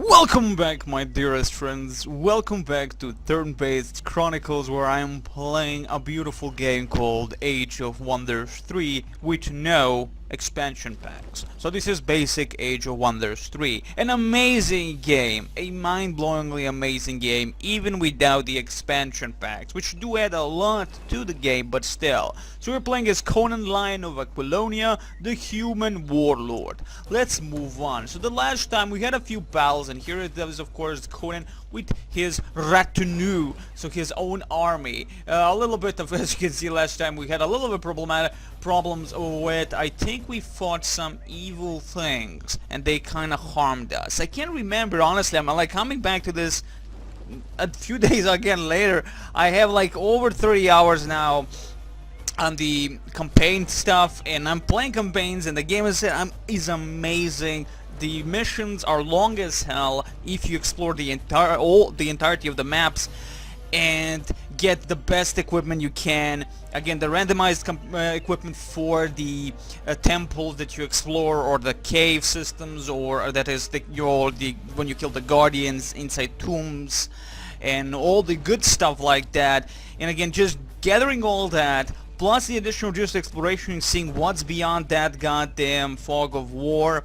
Welcome back, my dearest friends. Welcome back to turn-based Chronicles, where I am playing a beautiful game called Age of Wonders 3 with no expansion packs. So this is basic Age of Wonders 3. An amazing game, a mind-blowingly amazing game, even without the expansion packs, which do add a lot to the game, but still. So we're playing as Conan Lion of Aquilonia, the human warlord. Let's move on. So the last time we had a few battles, and here it is, of course, Conan with his retinue, so his own army. A little bit of, as you can see, last time we had a little bit problems with, I think we fought some evil things, and they kind of harmed us. I can't remember, honestly. I'm like coming back to this a few days again later. I have like over 30 hours now on the campaign stuff, and I'm playing campaigns, and the game is amazing. The missions are long as hell if you explore the entirety of the maps and get the best equipment you can. Again, the randomized equipment for the temples that you explore, or the cave systems, or that is when you kill the guardians inside tombs, and all the good stuff like that. And again, just gathering all that, plus the additional just exploration, seeing what's beyond that goddamn fog of war.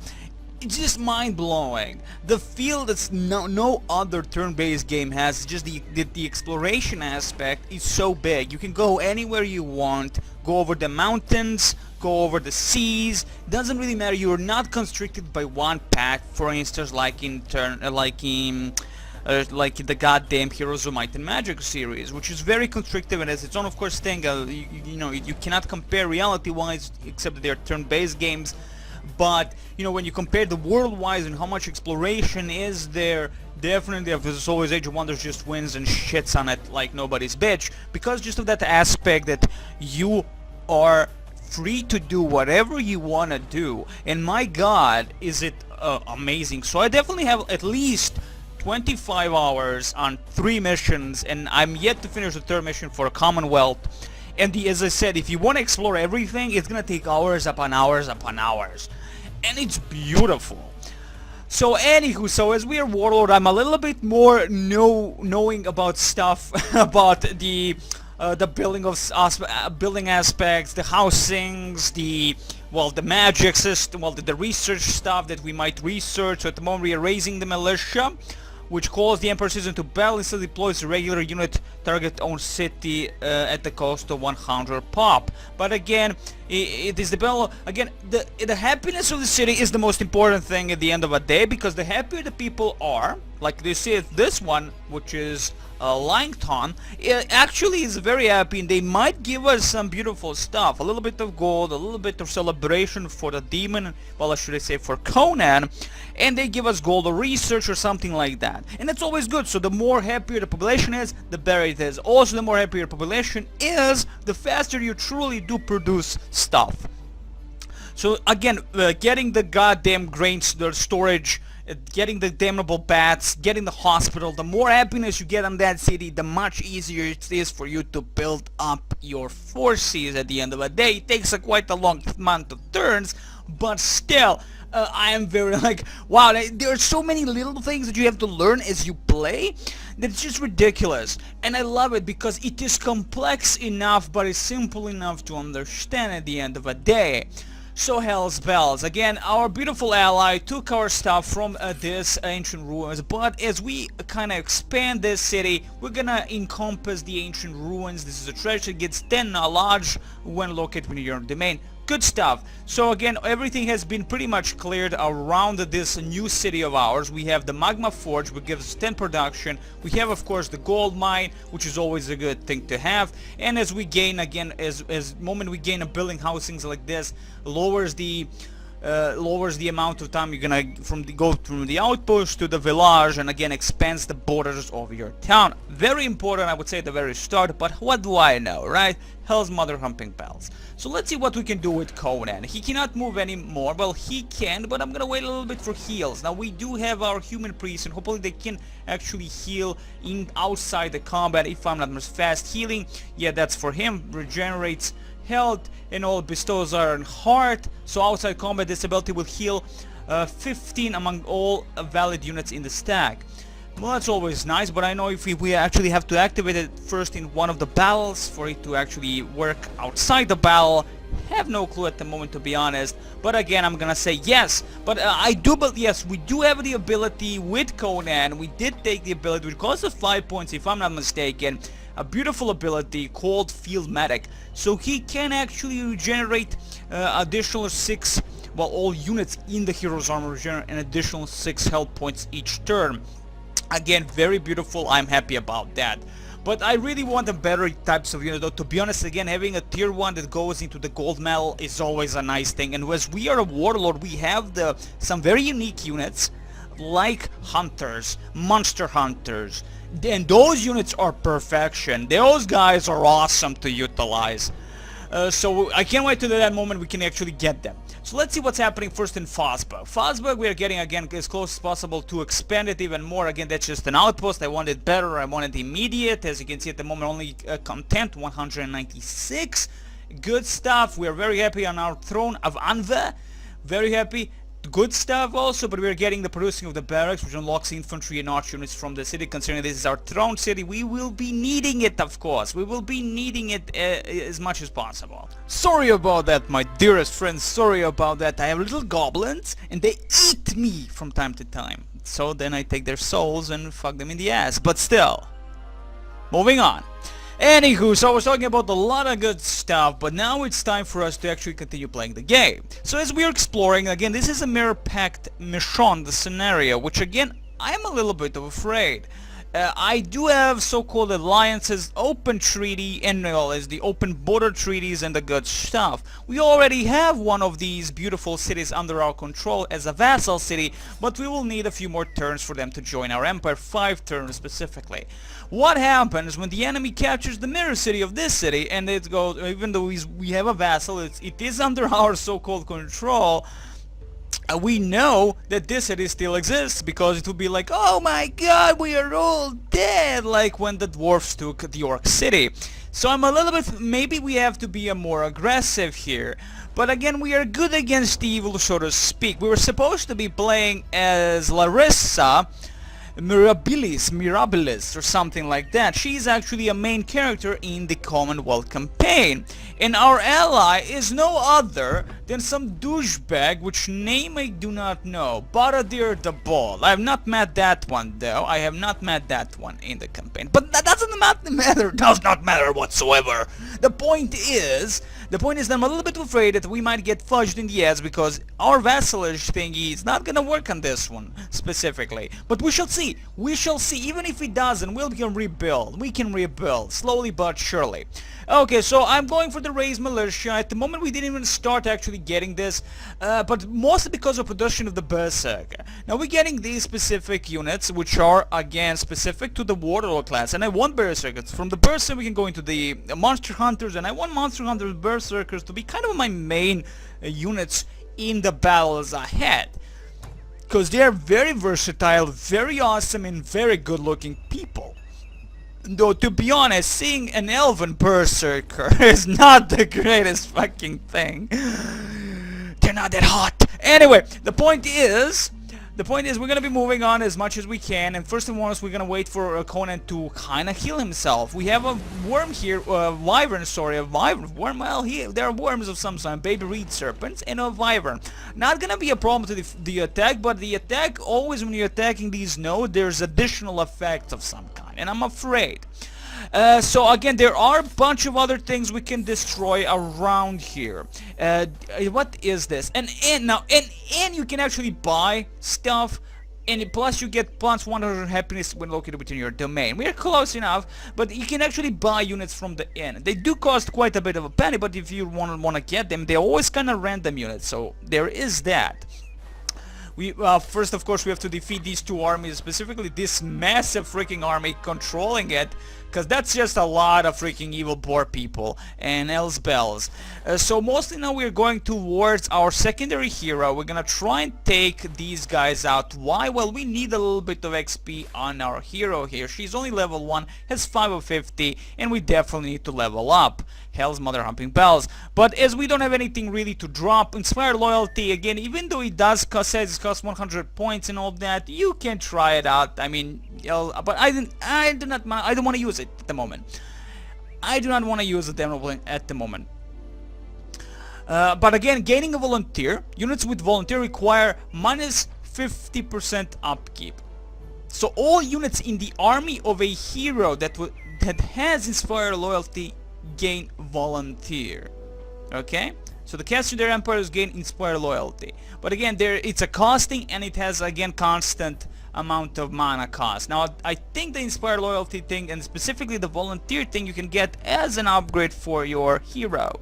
It's just mind-blowing. The feel that no other turn-based game has. Just the exploration aspect is so big. You can go anywhere you want, go over the mountains, go over the seas. Doesn't really matter. You're not constricted by one path, for instance, like in the goddamn Heroes of Might and Magic series, which is very constrictive and has its own, of course, thing. You cannot compare reality-wise, except that they're turn-based games. But when you compare the world-wise and how much exploration is there, definitely, as always, Age of Wonders just wins and shits on it like nobody's bitch, because just of that aspect that you are free to do whatever you want to do. And my god, is it amazing. So I definitely have at least 25 hours on 3 missions, and I'm yet to finish the 3rd mission for Commonwealth. And as I said, if you want to explore everything, it's gonna take hours upon hours upon hours. And it's beautiful. So anywho, as we are Warlord, I'm a little bit more knowing about stuff, about the building aspects, the housings, the magic system, the research stuff that we might research. So at the moment we are raising the militia, which calls the Emperor Citizen to battle, instead deploys a regular unit target own city at the cost of 100 pop. But again, it is the battle. Again, the happiness of the city is the most important thing at the end of a day, because the happier the people are, like they see this one, which is Langton, it actually is very happy, and they might give us some beautiful stuff, a little bit of gold, a little bit of celebration for the demon, should I say for Conan, and they give us gold or research or something like that, and it's always good. So the more happier the population is, the better it is. Also, the more happier your population is, the faster you truly do produce stuff. So again, getting the goddamn grain storage, getting the damnable bats, getting the hospital, the more happiness you get on that city, the much easier it is for you to build up your forces at the end of the day. It takes quite a long amount of turns, but still, I am very wow, there are so many little things that you have to learn as you play that it's just ridiculous. And I love it because it is complex enough, but it's simple enough to understand at the end of the day. So hell's bells. Again, our beautiful ally took our stuff from this ancient ruins, but as we kind of expand this city, we're gonna encompass the ancient ruins. This is a treasure that gets 10 knowledge when located within your domain. Good stuff. So again, everything has been pretty much cleared around this new city of ours. We have the magma forge, which gives us 10 production. We have, of course, the gold mine, which is always a good thing to have. And as we gain, again, as moment we gain a building housings like this, lowers the amount of time you're gonna go from the outpost to the village, and again expands the borders of your town. Very important, I would say, at the very start, but what do I know, right? Hell's mother humping bells. So let's see what we can do with Conan. He cannot move anymore. Well, he can, but I'm gonna wait a little bit for heals. Now we do have our human priests, and hopefully they can actually heal outside the combat, if I'm not mistaken. Fast healing, yeah, that's for him. Regenerates health and all, bestows iron heart. So outside combat, this ability will heal 15 among all valid units in the stack. Well, that's always nice, but I know if we actually have to activate it first in one of the battles for it to actually work outside the battle. Have no clue at the moment, to be honest, but again I'm gonna say yes. But I do, but yes, we do have the ability with Conan. We did take the ability, which costs us 5 points if I'm not mistaken, a beautiful ability called Field Medic, so he can actually regenerate additional 6, well, all units in the hero's armor regenerate an additional 6 health points each turn. Again, very beautiful. I'm happy about that. But I really want the better types of units, though. To be honest, again, having a tier 1 that goes into the gold medal is always a nice thing. And as we are a warlord, we have some very unique units, like hunters, monster hunters. And those units are perfection. Those guys are awesome to utilize. So I can't wait till that moment we can actually get them. So let's see what's happening first in Fosburg. Fosburg we are getting again as close as possible to expand it even more. Again, that's just an outpost. I want it better. I want it immediate. As you can see at the moment, only content 196. Good stuff. We are very happy on our throne of Anve. Very happy. Good stuff also, but we're getting the producing of the barracks, which unlocks infantry and arch units from the city. Considering this is our throne city, we will be needing it, of course. We will be needing it as much as possible. Sorry about that, my dearest friends. Sorry about that. I have little goblins, and they eat me from time to time. So then I take their souls and fuck them in the ass. But still, moving on. Anywho, so I was talking about a lot of good stuff, but now it's time for us to actually continue playing the game. So as we are exploring, again, this is a mirror pact mission, the scenario, which again, I'm a little bit afraid. I do have so-called alliances, open treaty, and well, as the open border treaties and the good stuff. We already have one of these beautiful cities under our control as a vassal city, but we will need a few more turns for them to join our empire, 5 turns specifically. What happens when the enemy captures the mirror city of this city, and it goes, even though we have a vassal, it is under our so-called control, we know that this city still exists, because it would be like, oh my god, we are all dead, like when the dwarfs took the York City. So I'm a little bit, maybe we have to be more aggressive here. But again, we are good against evil, so to speak. We were supposed to be playing as Larissa Mirabilis or something like that. She's actually a main character in the Commonwealth campaign, and our ally is no other than some douchebag, which name I do not know. Baradir the Ball. I have not met that one though. I have not met that one in the campaign, but that doesn't matter. Does not matter whatsoever. The point is that I'm a little bit afraid that we might get fudged in the ass, because our vassalage thingy is not gonna work on this one specifically. But we shall see. We shall see. Even if it doesn't, we can rebuild. We can rebuild slowly but surely. Okay, so I'm going for the raised militia. At the moment we didn't even start actually getting this, but mostly because of production of the Berserker. Now we're getting these specific units, which are again specific to the Warlord class, and I want Berserkers. From the Berserker we can go into the Monster Hunters, and I want Monster Hunters Berserkers to be kind of my main units in the battles ahead, because they are very versatile, very awesome, and very good looking people. Though, to be honest, seeing an elven berserker is not the greatest fucking thing. They're not that hot. Anyway, the point is we're gonna be moving on as much as we can, and first and foremost we're gonna wait for Conan to kinda heal himself. We have a worm here, wyvern, sorry, a worm, well, there are worms of some kind, baby reed serpents, and a wyvern. Not gonna be a problem to the attack, but the attack, always when you're attacking these nodes, there's additional effects of some kind, and I'm afraid. So again, there are a bunch of other things we can destroy around here. What is this? An inn. Now, an inn you can actually buy stuff, and plus you get plus 100 happiness when located within your domain. We are close enough, but you can actually buy units from the inn. They do cost quite a bit of a penny, but if you want to get them, they're always kind of random units, so there is that. We first, of course, we have to defeat these two armies, specifically this massive freaking army controlling it, because that's just a lot of freaking evil boar people and else bells. So mostly now we're going towards our secondary hero. We're gonna try and take these guys out. Why? Well, we need a little bit of XP on our hero here. She's only level 1, has 5 of 50, and we definitely need to level up. Hell's mother humping bells. But as we don't have anything really to drop, Inspire Loyalty, again, even though it does cost, says it costs 100 points and all that, you can try it out. I mean, but I don't want to use it at the moment. I do not want to use it at the moment. But again, gaining a volunteer, units with volunteer require minus 50% upkeep. So all units in the army of a hero that has Inspire Loyalty gain volunteer. Okay, so the Castrator Empires gain Inspire Loyalty, but again it's a costing, and it has again constant amount of mana cost. Now I think the Inspire Loyalty thing, and specifically the volunteer thing, you can get as an upgrade for your hero,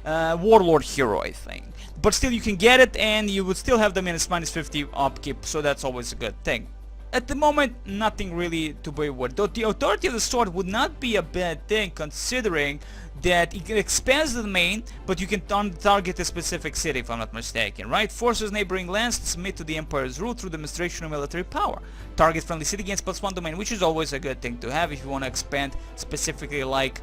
Warlord hero, I think. But still you can get it, and you would still have the minus 50 upkeep, so that's always a good thing. At the moment, nothing really to be worried. Though the Authority of the Sword would not be a bad thing, considering that it expands the domain, but you can target a specific city, if I'm not mistaken, right? Forces neighboring lands to submit to the Empire's rule through demonstration of military power. Target friendly city gains +1 domain, which is always a good thing to have if you want to expand specifically like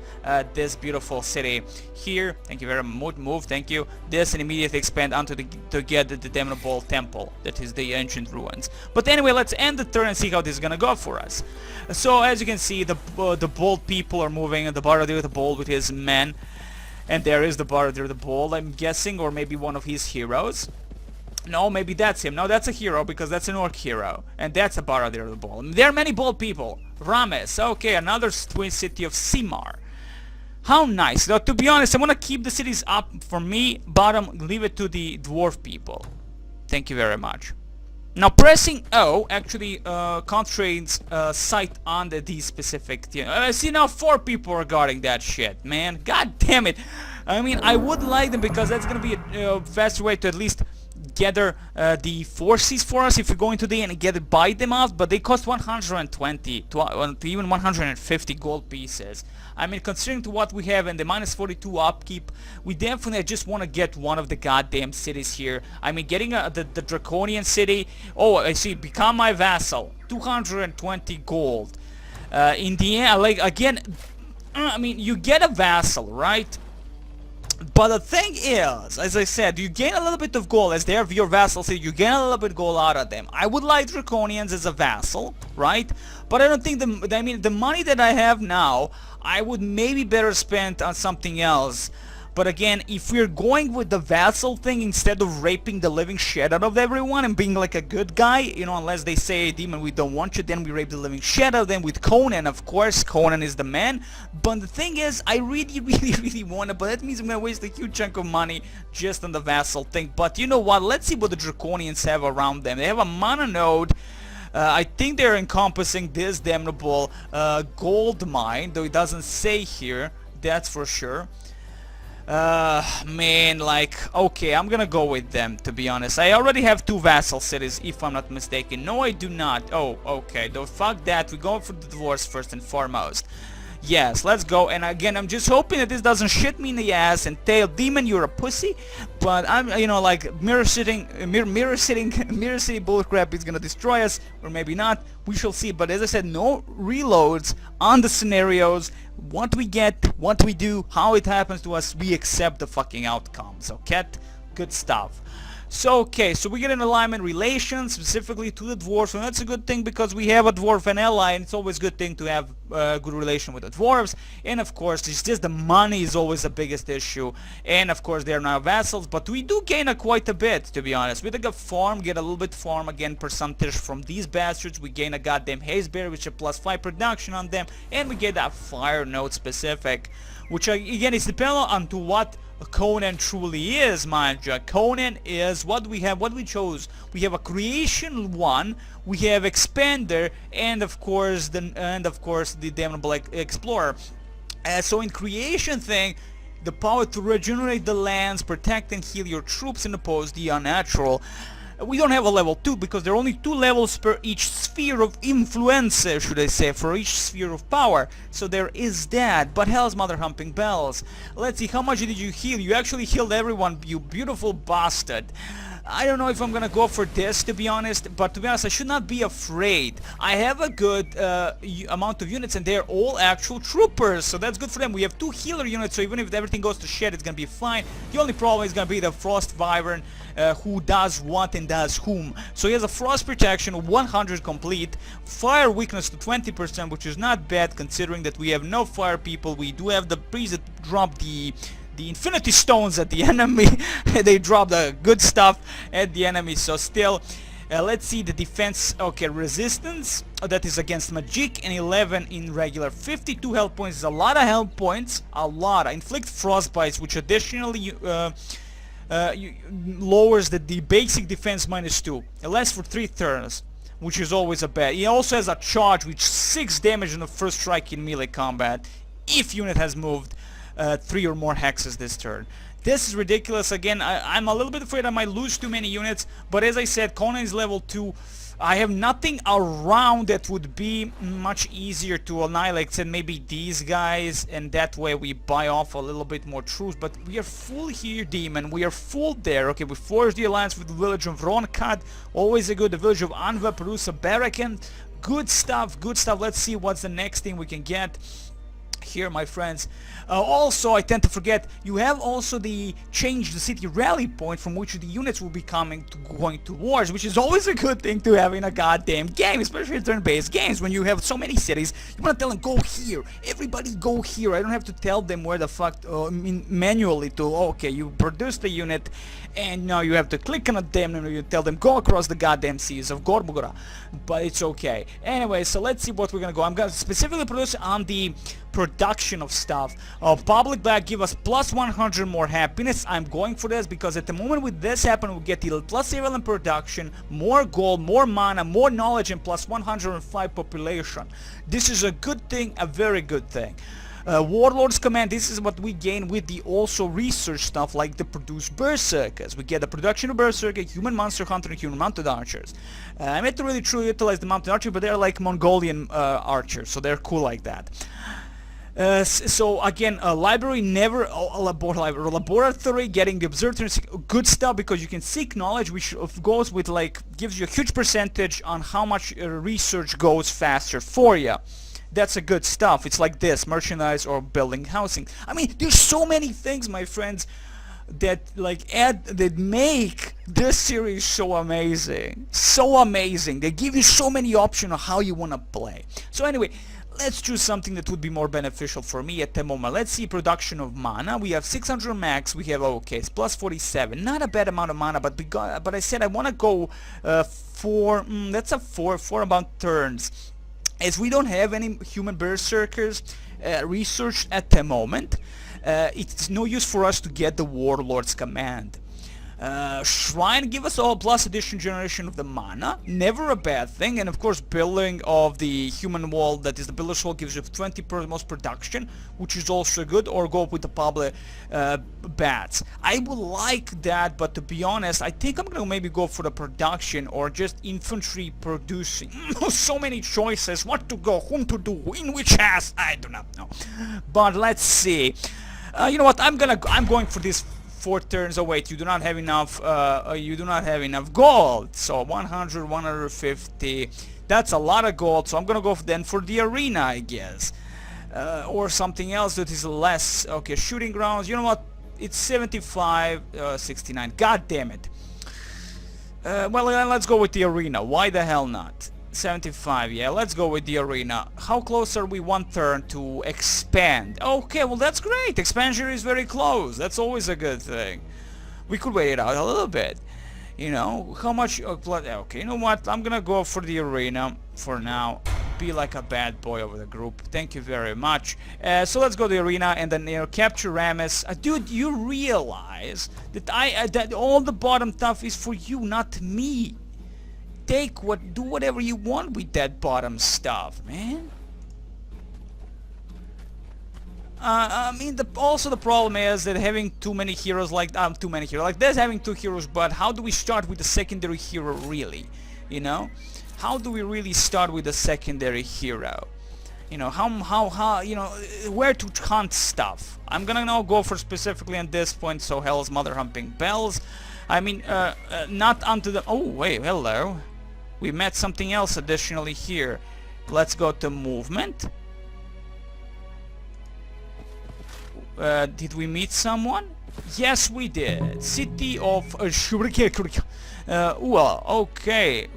this beautiful city here. Thank you very much. Move, thank you. This, and immediately expand onto to get the damnable temple that is the ancient ruins. But anyway, let's end the turn and see how this is gonna go for us. So as you can see, the bold people are moving, and the Baradier the Bold with his men, and there is the Baradier the Bold, I'm guessing, or maybe one of his heroes. No, maybe that's him. No, that's a hero, because that's an orc hero, and that's a Baradier the Bold. There are many bold people. Rames, okay, another twin city of Simar. How nice. Now, to be honest, I want to keep the cities up. For me, bottom, leave it to the dwarf people. Thank you very much. Now, pressing O actually concentrates sight on these specific... I see now 4 people are guarding that shit, man. God damn it. I mean, I would like them, because that's going to be a faster way to at least gather the forces for us if we go into the end and buy them out, but they cost 120 to even 150 gold pieces. I mean, considering to what we have and the minus 42 upkeep, we definitely just want to get one of the goddamn cities here. I mean, getting the Draconian city, oh, I see, become my vassal, 220 gold. In the end, like, again, I mean, you get a vassal, right? But the thing is, as I said, you gain a little bit of gold as they're your vassals, so you gain a little bit of gold out of them. I would like Draconians as a vassal, right? But I don't think the money that I have now, I would maybe better spend on something else. But again, if we're going with the vassal thing instead of raping the living shit out of everyone and being like a good guy, you know, unless they say, demon, we don't want you, then we rape the living shit out of them with Conan, of course. Conan is the man. But the thing is, I really want it, but that means I'm gonna waste a huge chunk of money just on the vassal thing. But you know what, let's see what the Draconians have around them. They have a mana node. I think they're encompassing this damnable gold mine, though it doesn't say here, that's for sure. Man, like, okay, I'm gonna go with them, to be honest. I already have 2 vassal cities, if I'm not mistaken. No, I do not. Oh, okay, though, fuck that. We go for the dwarves first and foremost. Yes, let's go. And again, I'm just hoping that this doesn't shit me in the ass and tell demon you're a pussy. But I'm, you know, like mirror city bullcrap is gonna destroy us, or maybe not. We shall see. But as I said, no reloads on the scenarios. What we get, what we do, how it happens to us, we accept the fucking outcomes. Okay, good stuff. So, okay, so we get an alignment relation specifically to the dwarves, and that's a good thing because we have a dwarf and ally, and it's always a good thing to have a good relation with the dwarves. And of course, it's just the money is always the biggest issue, and of course they're now vassals, but we do gain quite a bit, to be honest. We get a farm, get a little bit farm again percentage from these bastards. We gain a goddamn haze berry, which is +5 production on them, and we get that fire node specific, which again is dependent on to what Conan truly is, mind you. Conan is what we have, what we chose. We have a creation 1, we have expander, and of course the damnable explorer. So in creation thing, the power to regenerate the lands, protect and heal your troops, and oppose the unnatural. We don't have a level 2 because there are only 2 levels per each sphere of influence, should I say, for each sphere of power. So there is that. But hell's mother humping bells. Let's see, how much did you heal? You actually healed everyone, you beautiful bastard. I don't know if I'm gonna go for this, to be honest, but to be honest, I should not be afraid. I have a good amount of units, and they're all actual troopers, so that's good for them. We have 2 healer units, so even if everything goes to shit, it's gonna be fine. The only problem is gonna be the Frost Wyvern, who does what and does whom. So he has a Frost Protection 100 complete, Fire Weakness to 20%, which is not bad considering that we have no fire people. We do have the priest that drop the Infinity Stones at the enemy. They drop the good stuff at the enemy, so still. Let's see the defense. Okay, resistance, that is against magic, and 11 in regular. 52 health points is a lot of health points, a lot. Inflict frostbites, which additionally lowers the basic defense -2. It lasts for 3 turns, which is always a bad. He also has a charge, which 6 damage on the first strike in melee combat, if unit has moved 3 or more hexes this turn. This is ridiculous. Again, I'm a little bit afraid I might lose too many units, but as I said, Conan is level 2. I have nothing around that would be much easier to annihilate than maybe these guys, and that way we buy off a little bit more troops. But we are full here, Demon. We are full there. Okay, we forged the alliance with the village of Ronkad. Always a good. The village of Anva, Perusa, Barakan. Good stuff, good stuff. Let's see what's the next thing we can get here, my friends. Also, I tend to forget, you have also the change the city rally point from which the units will be going to wars, which is always a good thing to have in a goddamn game, especially in turn-based games. When you have so many cities, you want to tell them, go here, everybody go here. I don't have to tell them where the fuck, manually to, okay, you produce the unit, and now you have to click on a damn, and you tell them, go across the goddamn seas of Gorbugara. But it's okay. Anyway, so let's see what we're gonna go. I'm gonna specifically produce on the production of stuff. Public Black give us plus 100 more happiness. I'm going for this because at the moment with this happen, we get the plus 11 production, more gold, more mana, more knowledge, and plus 105 population. This is a good thing, a very good thing. Warlord's command, this is what we gain with the also research stuff like the produce berserkers. We get the production of berserker, human monster hunter, and human mounted archers. I'm yet to really truly utilize the mounted archer, but they're like Mongolian archers, so they're cool like that. So again, library never, laboratory, getting the observatory, good stuff because you can seek knowledge, which goes with like, gives you a huge percentage on how much research goes faster for you. That's a good stuff. It's like this, merchandise or building housing. I mean, there's so many things, my friends, that like that make this series so amazing. So amazing. They give you so many options of how you want to play. So anyway, let's choose something that would be more beneficial for me at the moment. Let's see production of mana. We have 600 max. We have, okay, it's plus 47. Not a bad amount of mana, but I said I want to go for, that's a 4 about turns. As we don't have any human berserkers researched at the moment, it's no use for us to get the Warlord's command. Shrine give us all plus addition generation of the mana, never a bad thing, and of course building of the human wall, that is the builder's wall, gives you 20 most production, which is also good, or go with the public bats. I would like that, but to be honest, I think I'm gonna maybe go for the production or just infantry producing. So many choices, what to go, whom to do, in which house, I do not know. But let's see. You know what? I'm going for this 4 turns. Oh wait, you do not have enough. You do not have enough gold. So 100, 150. That's a lot of gold. So I'm gonna go then for the arena, I guess, or something else that is less. Okay, shooting grounds. You know what? It's 75, 69. God damn it. Well, let's go with the arena. Why the hell not? 75, yeah, let's go with the arena. How close are we 1 turn to expand? Okay, well that's great. Expansion is very close. That's always a good thing. We could wait it out a little bit. You know, how much... okay, you know what? I'm gonna go for the arena for now. Be like a bad boy over the group. Thank you very much. So let's go to the arena and then, you know, capture Rammus. Dude, you realize that that all the bottom stuff is for you, not me. Do whatever you want with that bottom stuff, man. I mean, also the problem is that having too many heroes like this, having 2 heroes, but how do we start with the secondary hero really? You know, how do we really start with the secondary hero? You know, how you know where to hunt stuff. I'm gonna now go for specifically on this point. So Hell's Mother Humping Bells. I mean, not onto the. Oh wait, hello. We met something else additionally here. Let's go to movement. Did we meet someone? Yes, we did. City of well, okay.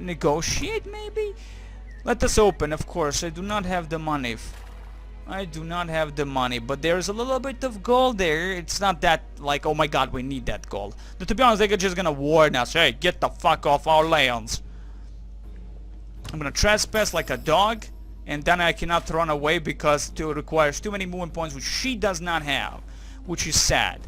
Negotiate maybe? Let us open, of course. I do not have the money. I do not have the money, but there's a little bit of gold there. It's not that like, oh my god, we need that gold. But to be honest, they're just gonna warn us, hey, get the fuck off our lands. I'm gonna trespass like a dog, and then I cannot run away because it requires too many movement points, which she does not have, which is sad.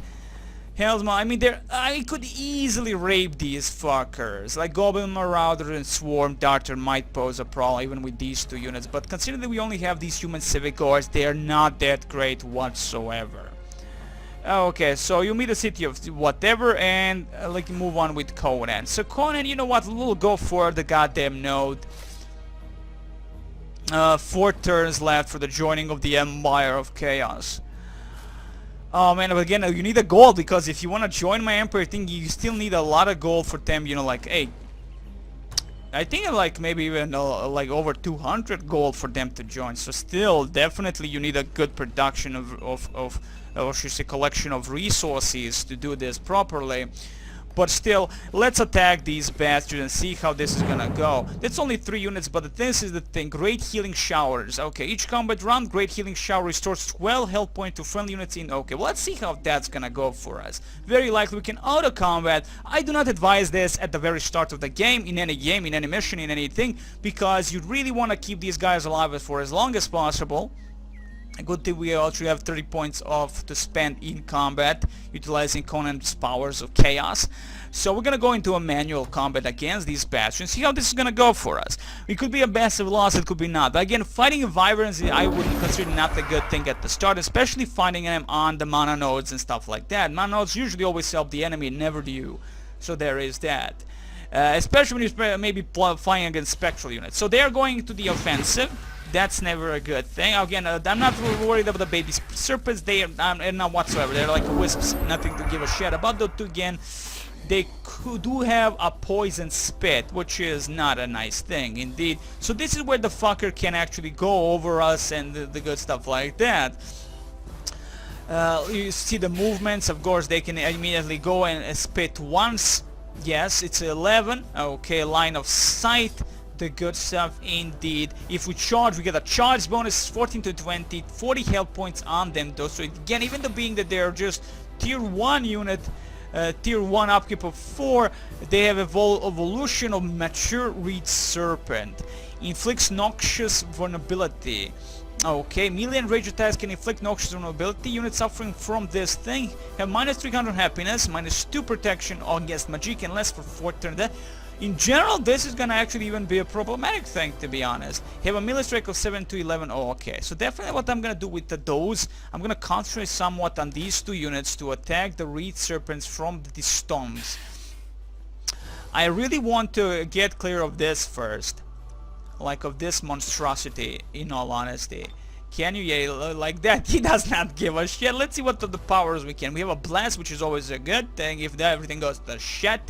Hell's I mean, I could easily rape these fuckers. Like Goblin Marauder and Swarm Darter might pose a problem even with these 2 units, but considering that we only have these human civic guards, they are not that great whatsoever. Okay, so you meet a city of whatever, and like move on with Conan. So Conan, you know what? We'll go for the goddamn node. 4 turns left for the joining of the Empire of Chaos. Oh man, but again, you need a gold, because if you want to join my Empire, I think you still need a lot of gold for them, you know, like, hey, I think like maybe even like over 200 gold for them to join. So still, definitely you need a good production or should say collection of resources to do this properly. But still, let's attack these bastards and see how this is gonna go. That's only 3 units, but this is the thing. Great Healing Showers. Okay, each combat round, Great Healing Shower restores 12 health points to friendly units in... Okay, well, let's see how that's gonna go for us. Very likely we can auto-combat. I do not advise this at the very start of the game, in any mission, in anything, because you really want to keep these guys alive for as long as possible. A good thing we actually have 30 points off to spend in combat, utilizing Conan's powers of chaos. So we're gonna go into a manual combat against these bastions, see how this is gonna go for us. It could be a massive loss, it could be not. But again, fighting Wyverns I would consider not a good thing at the start, especially fighting them on the mana nodes and stuff like that. Mana nodes usually always help the enemy, never do you. So there is that. Especially when you're maybe fighting against spectral units. So they are going to the offensive. That's never a good thing. Again, I'm not worried about the baby serpents. They are not whatsoever. They're like wisps. Nothing to give a shit about. Though, again, they do have a poison spit, which is not a nice thing, indeed. So this is where the fucker can actually go over us and the good stuff like that. You see the movements. Of course, they can immediately go and spit once. Yes, it's 11. Okay, line of sight. The good stuff indeed. If we charge, we get a charge bonus 14 to 20, 40 health points on them though. So again, even though being that they're just tier 1 unit, tier 1 upkeep of 4, they have evolution of Mature Reed Serpent. Inflicts noxious vulnerability. Okay, melee and rage attacks can inflict noxious vulnerability. Units suffering from this thing have minus 300 happiness, minus 2 protection against magic, and less for 4 turns. In general, this is gonna actually even be a problematic thing, to be honest. Have a melee strike of 7 to 11. Oh, okay. So definitely what I'm gonna do with those, I'm gonna concentrate somewhat on these 2 units to attack the Reed Serpents from the storms. I really want to get clear of this first. Like of this monstrosity, in all honesty. Can you? Yeah, like that. He does not give a shit. Let's see what the powers we can. We have a blast, which is always a good thing if everything goes to shit.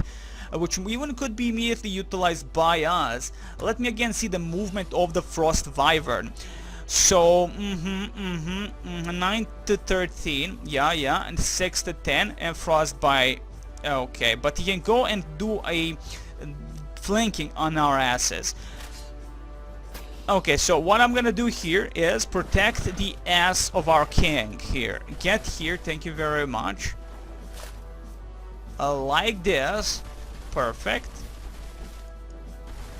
Which even could be immediately utilized by us. Let me again see the movement of the Frost Wyvern. So, 9 to 13, yeah, and 6 to 10, and Frost by, okay, but he can go and do a flanking on our asses. Okay, so what I'm gonna do here is protect the ass of our king here. Get here, thank you very much. Like this. Perfect.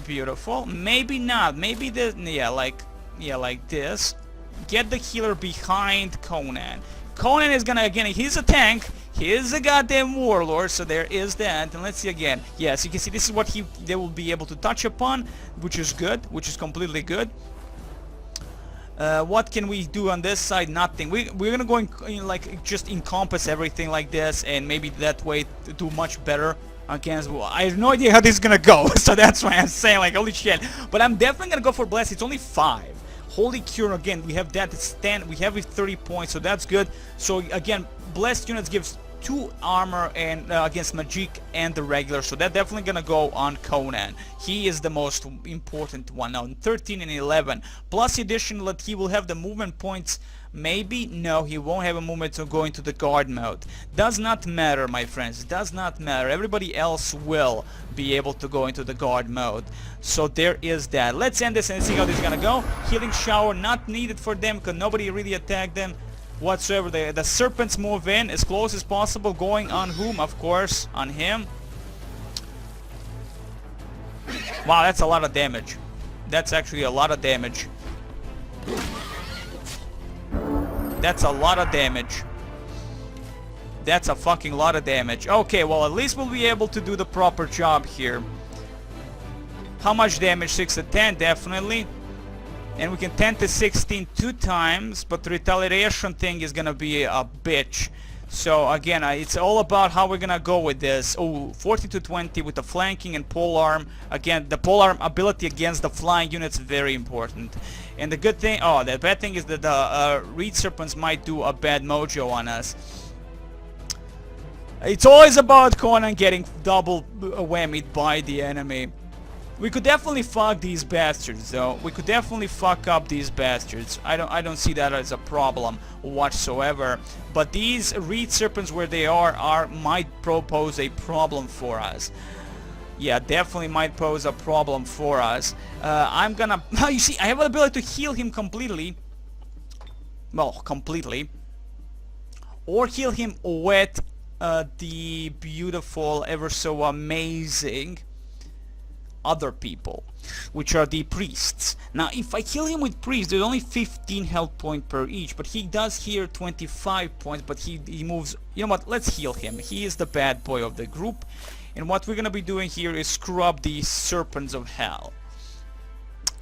Beautiful. Maybe not. Maybe this. Yeah, like this. Get the healer behind Conan. Conan is gonna again. He's a tank. He is a goddamn warlord. So there is that. And let's see again. Yes, you can see this is what they will be able to touch upon, which is good. Which is completely good. What can we do on this side? Nothing. We're gonna go like just encompass everything like this, and maybe that way to do much better against. Well, I have no idea how this is gonna go, so that's why I'm saying like holy shit. But I'm definitely gonna go for Blast. It's only 5. Holy Cure again. We have that. It's 10. We have it 30 points, so that's good. So again, Blessed units gives 2 armor and against Magic and the regular, so that's definitely gonna go on Conan. He is the most important one now. 13 and 11 plus addition that he will have the movement points. Maybe no, he won't have a movement to go into the guard mode. Does not matter, my friends, does not matter. Everybody else will be able to go into the guard mode, so there is that. Let's end this and see how this is gonna go. Healing shower not needed for them because nobody really attacked them whatsoever. The serpents move in as close as possible, going on whom? Of course, on him. Wow, that's a lot of damage. That's actually a lot of damage. That's a lot of damage. That's a fucking lot of damage. Okay, well, at least we'll be able to do the proper job here. How much damage? 6 to 10, definitely. And we can 10 to 16 2 times, but the retaliation thing is gonna be a bitch. So again, it's all about how we're gonna go with this. Oh, 14 to 20 with the flanking and polearm. Again, the polearm ability against the flying units is very important. And the good thing, oh, the bad thing is that the Reed Serpents might do a bad mojo on us. It's always about Conan getting double whammied by the enemy. We could definitely fuck these bastards, though. We could definitely fuck up these bastards. I don't see that as a problem whatsoever. But these Reed Serpents, where they are might pose a problem for us. Yeah, definitely might pose a problem for us. I'm gonna... You see, I have the ability to heal him completely. Well, completely. Or heal him with the beautiful, ever so amazing other people, which are the priests. Now, if I kill him with priests, there's only 15 health points per each, but he does here 25 points, but he moves... You know what, let's heal him. He is the bad boy of the group, and what we're gonna be doing here is screw up the Serpents of Hell.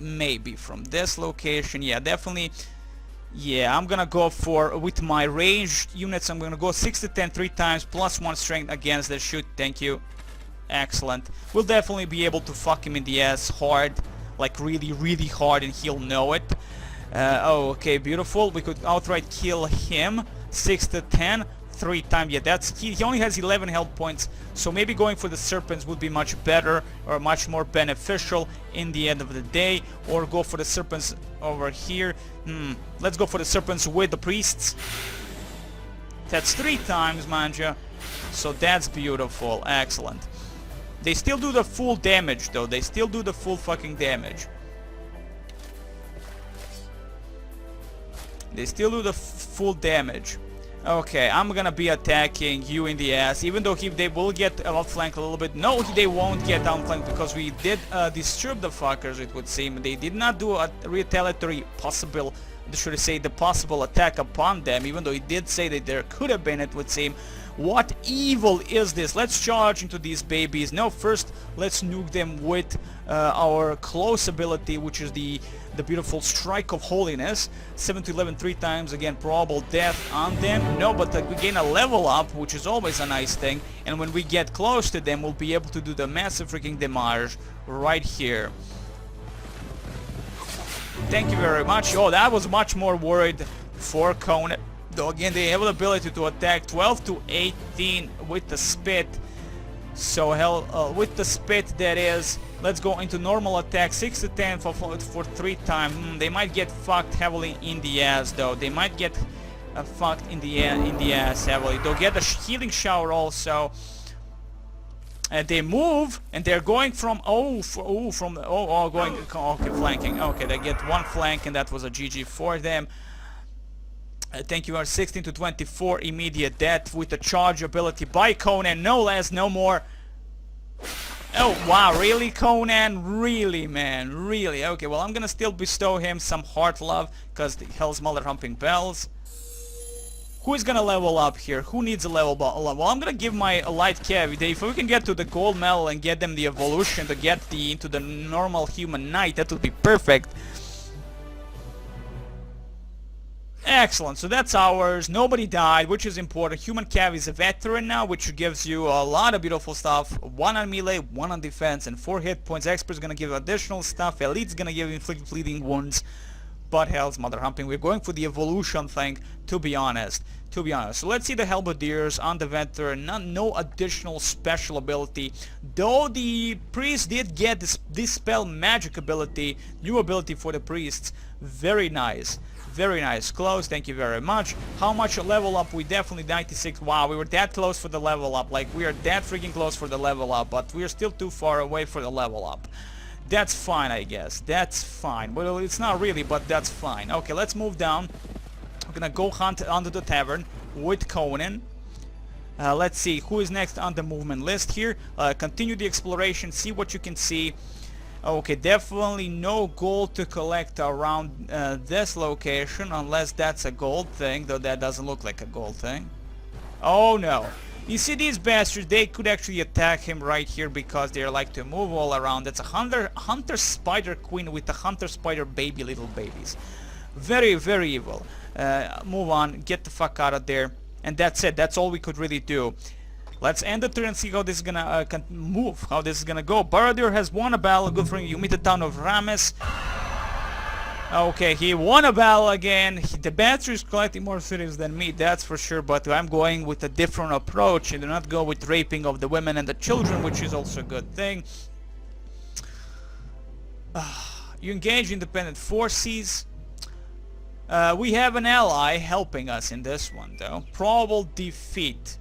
Maybe from this location, yeah, definitely. Yeah, I'm gonna go for, with my ranged units, I'm gonna go 6 to 10 3 times, plus 1 strength against the shoot. Thank you. Excellent. We'll definitely be able to fuck him in the ass hard, like really, really hard, and he'll know it. Oh, okay, beautiful. We could outright kill him. 6 to 10 3 times. Yeah, that's he only has 11 health points, so maybe going for the Serpents would be much better or much more beneficial in the end of the day, or go for the Serpents over here. Let's go for the Serpents with the priests. That's 3 times, manja. So that's beautiful. Excellent. They still do the full damage, though. They still do the full fucking damage. They still do the full damage. Okay, I'm gonna be attacking you in the ass, even though they will get outflanked a little bit. No, they won't get outflanked because we did disturb the fuckers, it would seem. They did not do a retaliatory possible, should I say, the possible attack upon them, even though he did say that there could have been, it would seem. What evil is this? Let's charge into these babies. No, first let's nuke them with our close ability, which is the beautiful Strike of Holiness. 7 to 11 3 times, again, probable death on them. No, but we gain a level up, which is always a nice thing. And when we get close to them, we'll be able to do the massive freaking damage right here. Thank you very much. Oh, that was much more worried for Conan. Though again, they have the ability to attack 12 to 18 with the spit. So hell, with the spit, that is. Let's go into normal attack, 6 to 10 for 3 times. They might get fucked heavily in the ass, though. They might get fucked in the ass heavily. They'll get a healing shower also. And they move, and they're going from okay, flanking. Okay, they get 1 flank, and that was a GG for them. Thank you, are 16 to 24 immediate death with the charge ability by Conan, no less, no more. Oh wow, really, Conan? Really, man, really? Okay, well, I'm gonna still bestow him some heart love, because the hell's mother humping bells. Who is gonna level up here? Who needs a level up? Well, I'm gonna give my light cav. If we can get to the gold medal and get them the evolution to get into the normal human knight, that would be perfect. Excellent, so that's ours. Nobody died, which is important. Human Cav is a veteran now, which gives you a lot of beautiful stuff. 1 on melee, 1 on defense, and 4 hit points. Expert's gonna give additional stuff. Elite's gonna give inflict fleeting wounds. But hell's mother humping. We're going for the evolution thing, to be honest. So let's see the Halberdiers on the veteran. No additional special ability. Though the priest did get this dispel magic ability, new ability for the priests. Very nice. Very nice. Close, thank you very much. How much a level up? We definitely 96. Wow, we were that close for the level up. Like, we are that freaking close for the level up, but we are still too far away for the level up. That's fine, I guess. That's fine. Well, it's not really, but that's fine. Okay, let's move down. We're gonna go hunt under the tavern with Conan. Let's see who is next on the movement list here. Continue the exploration, see what you can see. Okay, definitely no gold to collect around this location, unless that's a gold thing, though that doesn't look like a gold thing. Oh no. You see these bastards, they could actually attack him right here because they like to move all around. That's a hunter spider queen with a hunter spider baby, little babies. Very, very evil. Move on, get the fuck out of there. And that's it, that's all we could really do. Let's end the turn and see how this is gonna move, how this is gonna go. Baradir has won a battle, good for him. You meet the town of Rames. Okay, he won a battle again. The bastard is collecting more cities than me, that's for sure, but I'm going with a different approach. I do not go with raping of the women and the children, which is also a good thing. You engage independent forces. We have an ally helping us in this one, though. Probable defeat.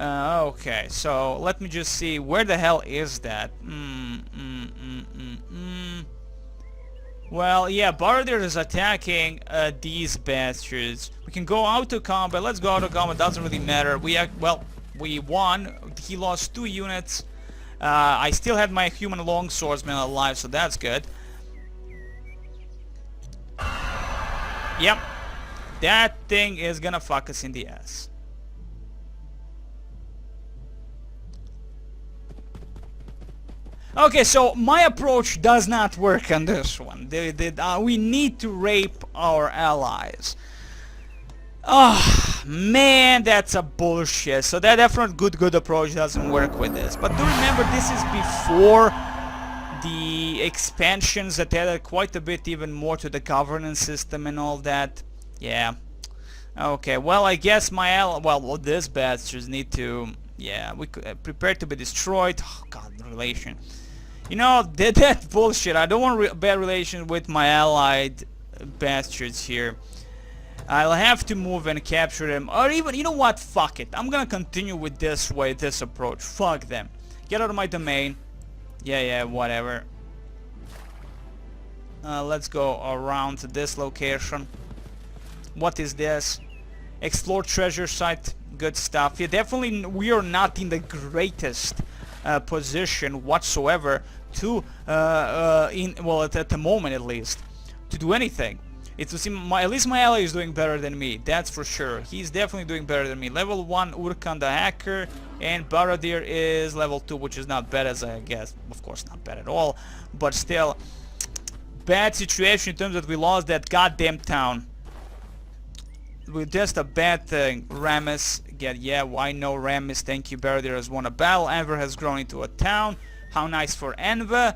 Okay, so let me just see, where the hell is that? Well, yeah, Baradir is attacking these bastards. We can go out to combat. Let's go out to combat, doesn't really matter. We won. He lost 2 units. I still had my human longswordsman alive, so that's good. Yep, that thing is gonna fuck us in the ass. Okay, so my approach does not work on this one. We need to rape our allies. Oh, man, that's a bullshit. So that definitely good approach doesn't work with this. But do remember, this is before the expansions that added quite a bit even more to the governance system and all that. Yeah. Okay, well, I guess my these bastards need to... Yeah, we could prepare to be destroyed. Oh, God, relation. You know, that bullshit. I don't want bad relations with my allied bastards here. I'll have to move and capture them. Or even, you know what? Fuck it. I'm gonna continue with this way, this approach. Fuck them. Get out of my domain. Yeah, whatever. Let's go around to this location. What is this? Explore treasure site. Good stuff. Yeah, definitely we are not in the greatest position whatsoever to at the moment at least to do anything. It's to see at least my ally is doing better than me, that's for sure. He's definitely doing better than me. Level 1 Urkan the hacker, and Baradir is level 2, which is not bad, as I guess. Of course not bad at all, but still bad situation in terms that we lost that goddamn town. With just a bad thing. Rames, yeah, I know Rames, thank you. Baradir has won a battle. Enver has grown into a town. How nice for Enver.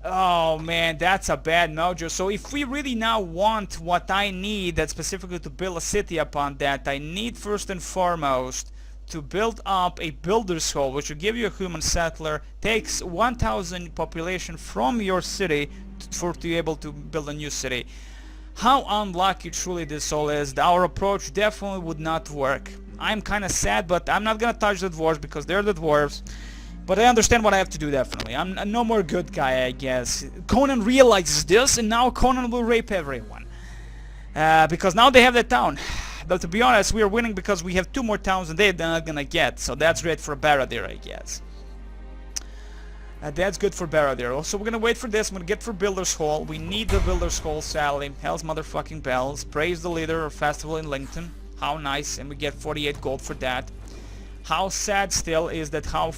Oh man, that's a bad mojo. So if we really now want what I need, that specifically to build a city upon that, I need first and foremost to build up a builder's hall, which will give you a human settler, takes 1,000 population from your city to be able to build a new city. How unlucky truly this all is. Our approach definitely would not work. I'm kind of sad, but I'm not gonna touch the dwarves because they're the dwarves. But I understand what I have to do, definitely. I'm no more good guy, I guess. Conan realizes this, and now Conan will rape everyone. Because now they have that town. But to be honest, we are winning because we have 2 more towns and they're not gonna get. So that's great for Baradir, I guess. That's good for Baradir. So we're gonna wait for this. I'm gonna get for Builder's Hall. We need the Builder's Hall, Sally. Hell's motherfucking bells. Praise the leader of festival in Lincoln. How nice. And we get 48 gold for that. How sad still is that how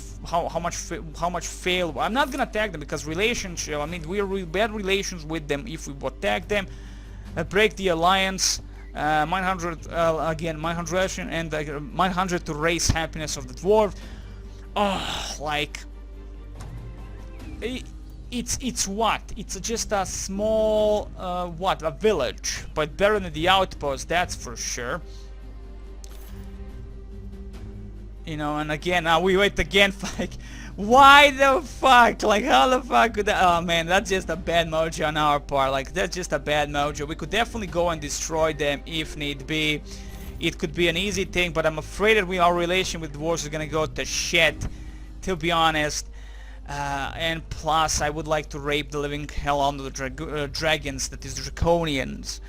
much fail. I'm not gonna attack them because relationship. I mean, we're bad relations with them if we attack them. Break the alliance. Mine 100 again. Mine 100 and mine 100 to raise happiness of the dwarf. Oh, like it's what? It's just a small what? A village, but better than the outpost. That's for sure. You know, and again, we wait again, like, why the fuck? Like, how the fuck could that? Oh man, that's just a bad mojo on our part. Like, that's just a bad mojo. We could definitely go and destroy them if need be. It could be an easy thing, but I'm afraid that our relation with dwarves is gonna go to shit, to be honest. And plus, I would like to rape the living hell out of the dragons, that is, Draconians.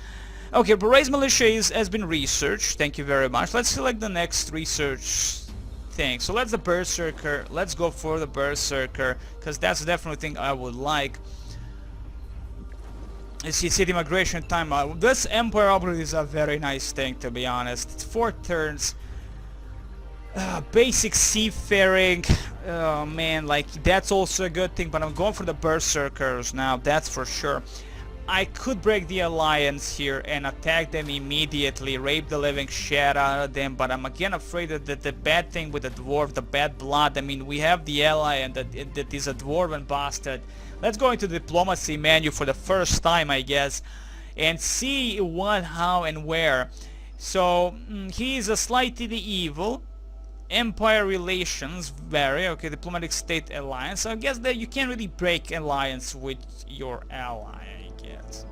Okay, but Raise Militia has been researched. Thank you very much. Let's select the next research thing. So let's the Berserker. Let's go for the Berserker, because that's definitely thing I would like. You see, city migration time. This Empire upgrade is a very nice thing, to be honest. It's 4 turns. Basic seafaring. Oh man, like that's also a good thing. But I'm going for the Berserkers now. That's for sure. I could break the alliance here and attack them immediately, rape the living shit out of them, but I'm again afraid that the bad thing with the dwarf, the bad blood, I mean, we have the ally and that is a dwarven bastard. Let's go into the diplomacy menu for the first time, I guess, and see what, how, and where. So, he is a slightly evil. Empire relations vary. Okay, diplomatic state alliance. So I guess that you can't really break alliance with your ally. Yes.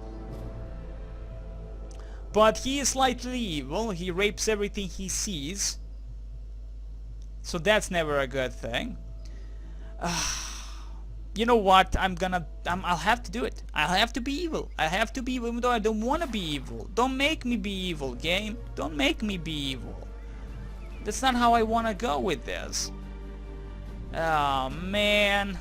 But he is slightly evil. He rapes everything he sees. So that's never a good thing. You know what? I'll have to do it. I'll have to be evil. I have to be evil even though I don't want to be evil. Don't make me be evil, game. Don't make me be evil. That's not how I want to go with this. Oh man.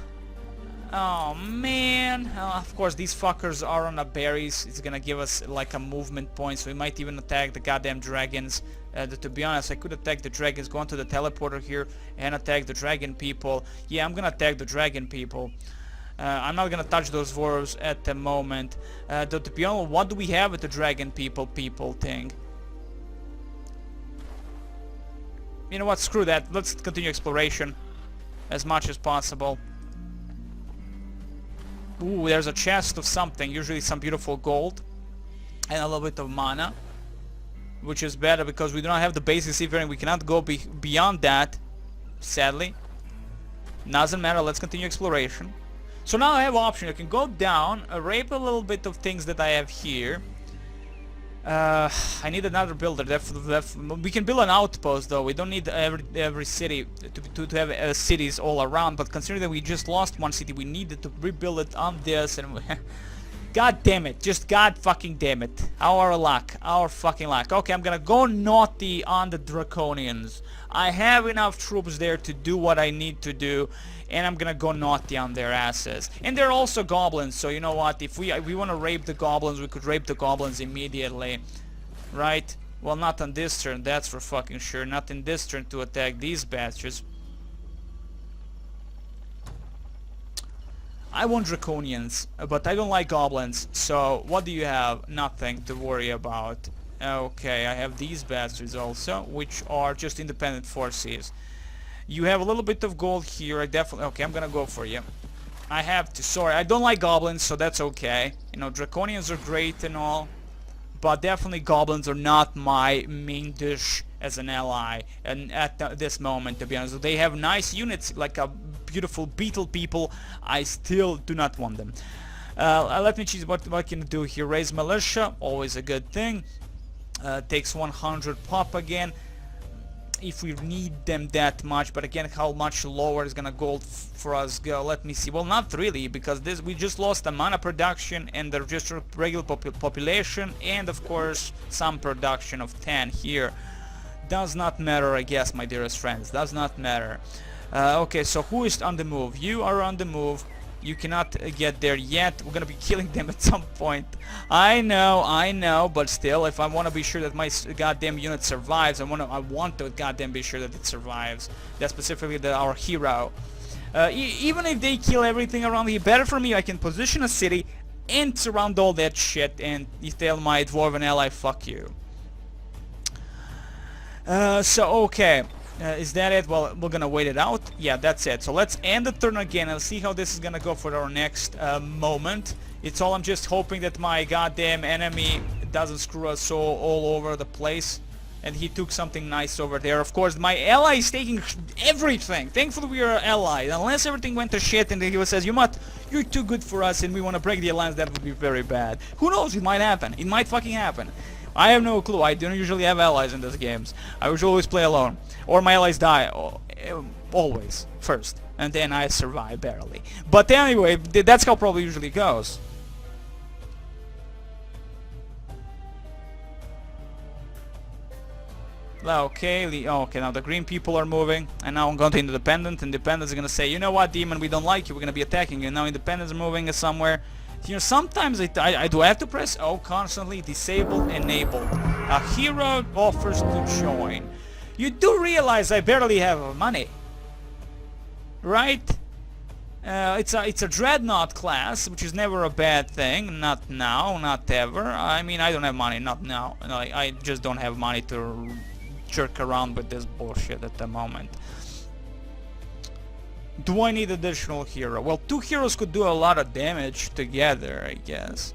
Oh man. Of course these fuckers are on the berries. It's gonna give us like a movement point, so we might even attack the goddamn dragons. To be honest, I could attack the dragons, go onto the teleporter here and attack the dragon people. Yeah, I'm gonna attack the dragon people. I'm not gonna touch those dwarves at the moment. To be honest, what do we have with the dragon people thing? You know what, screw that. Let's continue exploration as much as possible. Ooh, there's a chest of something, usually some beautiful gold and a little bit of mana, which is better because we do not have the basic seafaring. We cannot go beyond that, sadly. Doesn't matter, let's continue exploration. So now I have option. I can go down, rape a little bit of things that I have here. I need another builder. We can build an outpost though. We don't need every city to have cities all around. But considering that we just lost one city, we needed to rebuild it on this. And God damn it! Just God fucking damn it! Our luck, our fucking luck. Okay, I'm gonna go naughty on the Draconians. I have enough troops there to do what I need to do. And I'm gonna go naughty on their asses. And they're also goblins, so you know what? If we want to rape the goblins, we could rape the goblins immediately, right? Well, not on this turn, that's for fucking sure. Not in this turn to attack these bastards. I want Draconians, but I don't like goblins. So what do you have? Nothing to worry about. Okay, I have these bastards also, which are just independent forces. You have a little bit of gold here. I definitely... Okay, I'm gonna go for you. I have to. Sorry, I don't like goblins, so that's okay. You know, Draconians are great and all, but definitely goblins are not my main dish as an ally. And at this moment, to be honest, they have nice units, like a beautiful beetle people. I still do not want them. Let me choose what I can do here. Raise militia, always a good thing. Takes 100 pop again. If we need them that much, but again, how much lower is gonna gold for us go? Let me see. Well, not really, because we just lost the mana production and the just regular population, and of course some production of 10 here. Does not matter, I guess, my dearest friends. Does not matter. Okay, so who is on the move? You are on the move. You cannot get there yet. We're gonna be killing them at some point. I know, but still, if I want to be sure that my goddamn unit survives, I want to goddamn be sure that it survives. That's specifically our hero. Even if they kill everything around here, better for me, I can position a city and surround all that shit and tell my dwarven ally, fuck you. So, okay. Is that it? Well, we're gonna wait it out. Yeah, that's it. So let's end the turn again and see how this is gonna go for our next moment. It's all I'm just hoping that my goddamn enemy doesn't screw us all over the place. And he took something nice over there. Of course, my ally is taking everything. Thankfully, we are allies. Unless everything went to shit and he says, you're too good for us and we want to break the alliance, that would be very bad. Who knows? It might happen. It might fucking happen. I have no clue. I don't usually have allies in these games. I usually always play alone. Or my allies die. Always. First. And then I survive barely. But anyway, that's how probably usually goes. Okay, okay, now the green people are moving, and now I'm going to Independent. Independent is going to say, you know what, Demon, we don't like you, we're going to be attacking you. Now Independent is moving somewhere. You know, sometimes I do have to press O constantly, disable, enable. A hero offers to join. You do realize I barely have money, right? It's a Dreadnought class, which is never a bad thing. Not now, not ever. I mean, I don't have money, not now. I just don't have money to jerk around with this bullshit at the moment. Do I need additional hero? Well, 2 heroes could do a lot of damage together, I guess.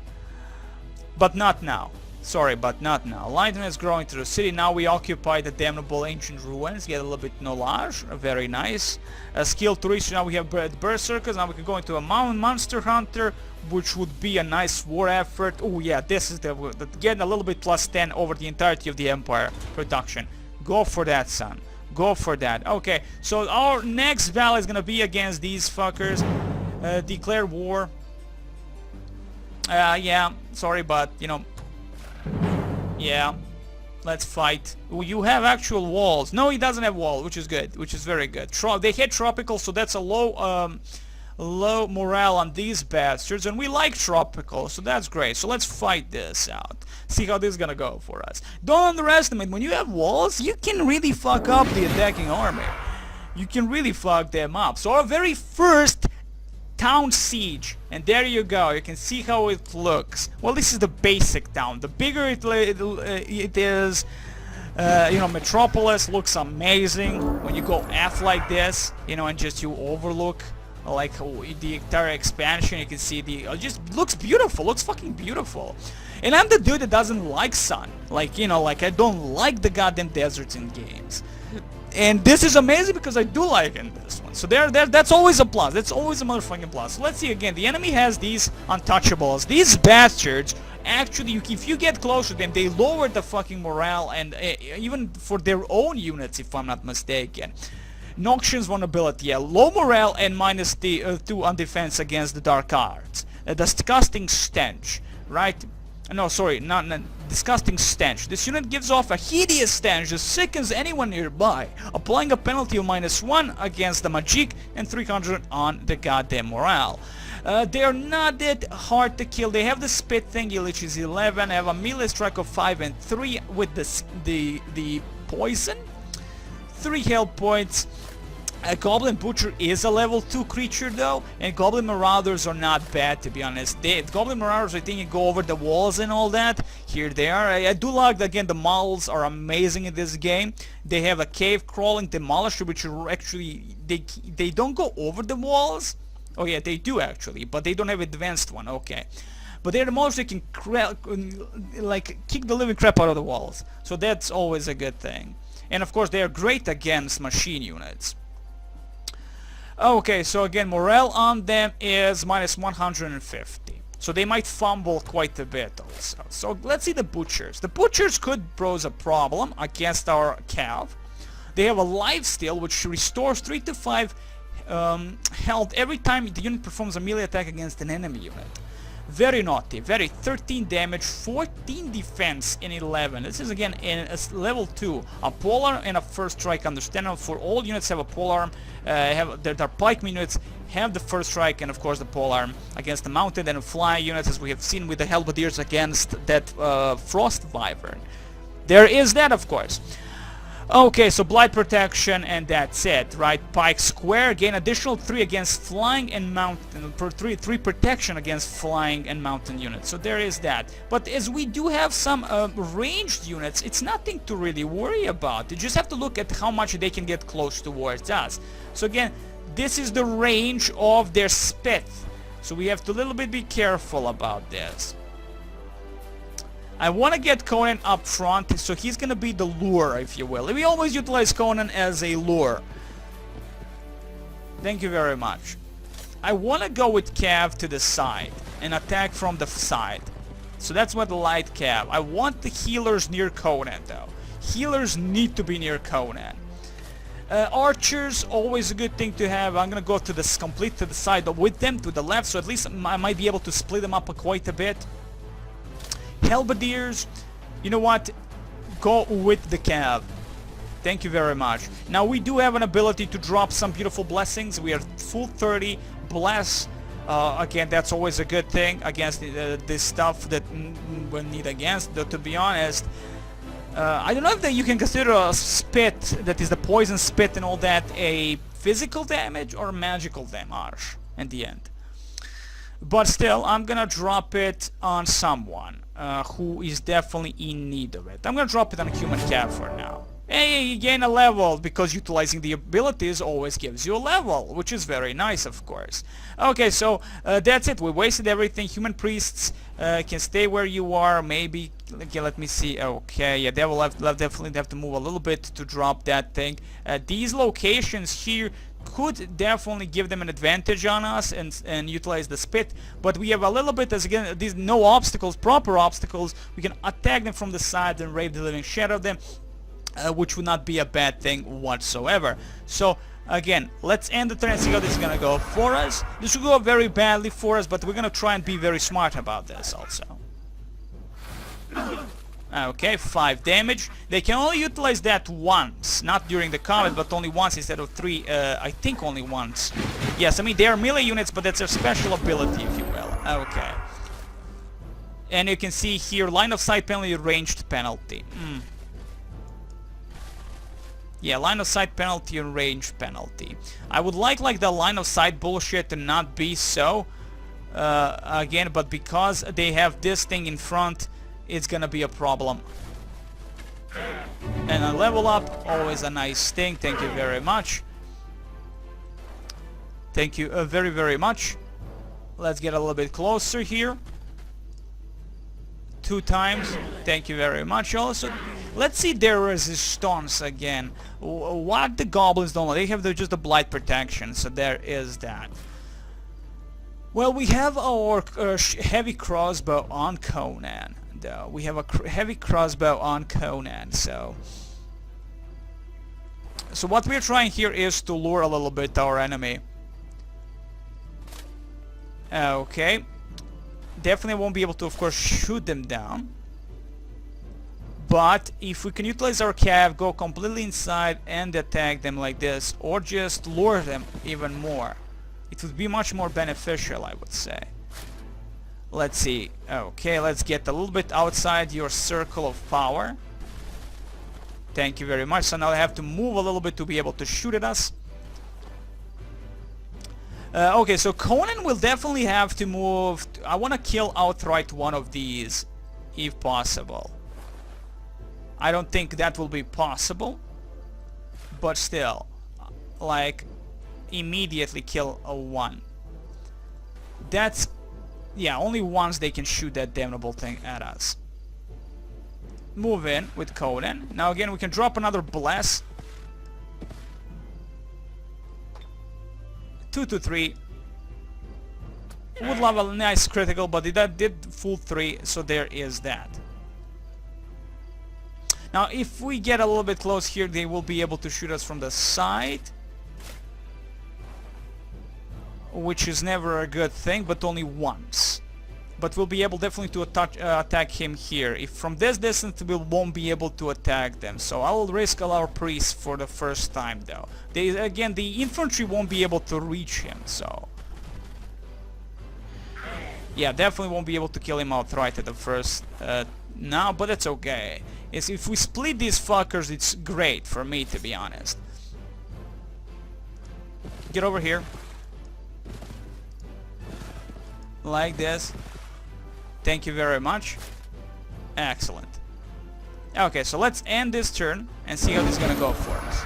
But not now. Sorry, but not now. Lightning is growing through the city. Now we occupy the damnable ancient ruins. Get a little bit knowledge. Very nice. Skill 3. So now we have Berserkers. Now we can go into a Mountain Monster Hunter, which would be a nice war effort. Oh yeah, this is the getting a little bit plus 10 over the entirety of the Empire production. Go for that, son. Go for that. Okay, so our next battle is gonna be against these fuckers. Declare war. Yeah, sorry, but you know, yeah, let's fight. You have actual walls. No, he doesn't have wall, which is good, which is very good. They hit tropical, so that's a low morale on these bastards, and we like tropical, so that's great. So let's fight this out. See how this is gonna go for us. Don't underestimate, when you have walls, you can really fuck up the attacking army. You can really fuck them up. So our very first town siege, and there you go, you can see how it looks. Well, this is the basic town. The bigger it is, you know, Metropolis looks amazing when you go F like this, you know, and just you overlook like the entire expansion. You can see it just looks beautiful, looks fucking beautiful. And I'm the dude that doesn't like sun, like, you know, like I don't like the goddamn deserts in games. And this is amazing because I do like it in this one. So that's always a plus. That's always a motherfucking plus. So let's see again. The enemy has these untouchables. These bastards, actually, if you get close to them, they lower the fucking morale, and even for their own units, if I'm not mistaken. Noxian's vulnerability, yeah, low morale and minus the 2 on defense against the dark arts. Disgusting stench, right? No, sorry, not disgusting stench. This unit gives off a hideous stench that sickens anyone nearby, applying a penalty of -1 against the magic and 300 on the goddamn morale. They are not that hard to kill. They have the spit thingy, which is 11. They have a melee strike of 5 and 3 with the poison. 3 health points. A Goblin Butcher is a level 2 creature though, and Goblin Marauders are not bad, to be honest. Goblin Marauders, I think, you go over the walls and all that. Here they are. I do like, again, the models are amazing in this game. They have a cave crawling demolisher, which are actually, they don't go over the walls. Oh yeah, they do actually, but they don't have advanced one. Okay. But they're the most that can like kick the living crap out of the walls. So that's always a good thing. And of course they are great against machine units. Okay, so again, morale on them is -150. So they might fumble quite a bit also. So let's see the Butchers. The Butchers could pose a problem against our Cav. They have a lifesteal which restores 3 to 5 health every time the unit performs a melee attack against an enemy unit. Very naughty, very 13 damage, 14 defense in 11. This is again in a level 2. A polearm and a first strike, understandable. For all units have a polearm, have their pikeman units have the first strike, and of course the polearm against the mounted and fly units, as we have seen with the halberdiers against that frost wyvern. There is that, of course. Okay, so blight protection, and that's it, right? Pike square, gain additional 3 against flying and mountain, per 3 protection against flying and mountain units. So there is that. But as we do have some ranged units, it's nothing to really worry about. You just have to look at how much they can get close towards us. So again, this is the range of their spit. So we have to a little bit be careful about this. I want to get Conan up front, so he's going to be the lure, if you will. We always utilize Conan as a lure. Thank you very much. I want to go with Cav to the side and attack from the side. So that's what the light Cav. I want the healers near Conan, though. Healers need to be near Conan. Archers, always a good thing to have. I'm going to go to the complete to the side with them, to the left, so at least I might be able to split them up quite a bit. Halberdiers, you know what? Go with the Cav. Thank you very much. Now we do have an ability to drop some beautiful blessings. We are full 30 bless. Again, that's always a good thing against this stuff that we need against. Though, to be honest, I don't know if that you can consider a spit, that is the poison spit and all that, a physical damage or magical damage in the end. But still, I'm gonna drop it on someone who is definitely in need of it. I'm gonna drop it on a human Cav for now. Hey, you gain a level, because utilizing the abilities always gives you a level, which is very nice, of course. Okay, so that's it. We wasted everything. Human priests can stay where you are. Maybe, okay, let me see. Okay, yeah, they will definitely have to move a little bit to drop that thing. These locations here could definitely give them an advantage on us and utilize the spit, but we have a little bit, as again, these no obstacles, proper obstacles. We can attack them from the side and rave the living shit out of them, which would not be a bad thing whatsoever. So again, let's end the turn and see how this is gonna go for us. This will go very badly for us, but we're gonna try and be very smart about this also. Okay, 5 damage. They can only utilize that once, not during the combat, but only once instead of 3. I think only once. Yes, I mean, they are melee units, but that's their special ability, if you will. Okay. And you can see here, line of sight penalty, ranged penalty. Yeah, line of sight penalty and ranged penalty. I would like the line of sight bullshit to not be so, again, but because they have this thing in front, it's gonna be a problem. And a level up, always a nice thing. Thank you very much. Thank you very, very much. Let's get a little bit closer here. 2 times. Thank you very much. Also, let's see their resistance again. What the goblins don't, they have just the blight protection, so there is that. Well, we have our heavy crossbow on Conan. We have a heavy crossbow on Conan, so what we're trying here is to lure a little bit our enemy. Okay, definitely won't be able to, of course, shoot them down, but if we can utilize our Cav, go completely inside and attack them like this, or just lure them even more, it would be much more beneficial, I would say. Let's see. Okay, let's get a little bit outside your circle of power. Thank you very much. So now I have to move a little bit to be able to shoot at us. Okay, so Conan will definitely have to move. I want to kill outright one of these, if possible. I don't think that will be possible, but still, like, immediately kill a one. That's... yeah, only once they can shoot that damnable thing at us. Move in with Conan. Now again, we can drop another bless. 2 to 3. Would love a nice critical, but that did full 3, so there is that. Now, if we get a little bit close here, they will be able to shoot us from the side, which is never a good thing, but only once. but we'll be able definitely to attack him here. If from this distance we won't be able to attack them, so I will risk our priests for the first time though. Again, the infantry won't be able to reach him, so yeah, definitely won't be able to kill him outright at the first now, but that's okay. If we split these fuckers, it's great for me, to be honest. Get over here. Like this. Thank you very much. Excellent. Okay, so let's end this turn and see how this is gonna go for us.